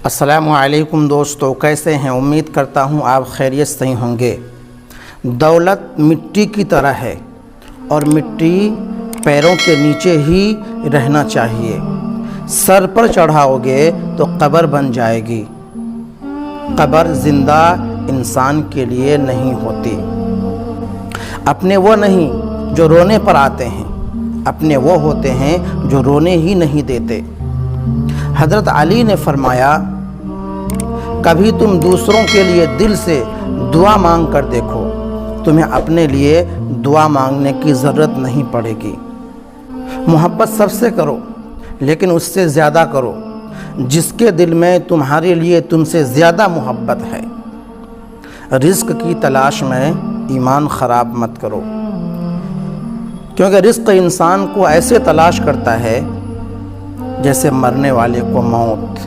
السلام علیکم دوستو، کیسے ہیں؟ امید کرتا ہوں آپ خیریت سے ہوں گے۔ دولت مٹی کی طرح ہے اور مٹی پیروں کے نیچے ہی رہنا چاہیے۔ سر پر چڑھاؤ گے تو قبر بن جائے گی۔ قبر زندہ انسان کے لیے نہیں ہوتی۔ اپنے وہ نہیں جو رونے پر آتے ہیں، اپنے وہ ہوتے ہیں جو رونے ہی نہیں دیتے۔ حضرت علی نے فرمایا، کبھی تم دوسروں کے لیے دل سے دعا مانگ کر دیکھو، تمہیں اپنے لیے دعا مانگنے کی ضرورت نہیں پڑے گی۔ محبت سب سے کرو، لیکن اس سے زیادہ کرو جس کے دل میں تمہارے لیے تم سے زیادہ محبت ہے۔ رزق کی تلاش میں ایمان خراب مت کرو، کیونکہ رزق انسان کو ایسے تلاش کرتا ہے جیسے مرنے والے کو موت۔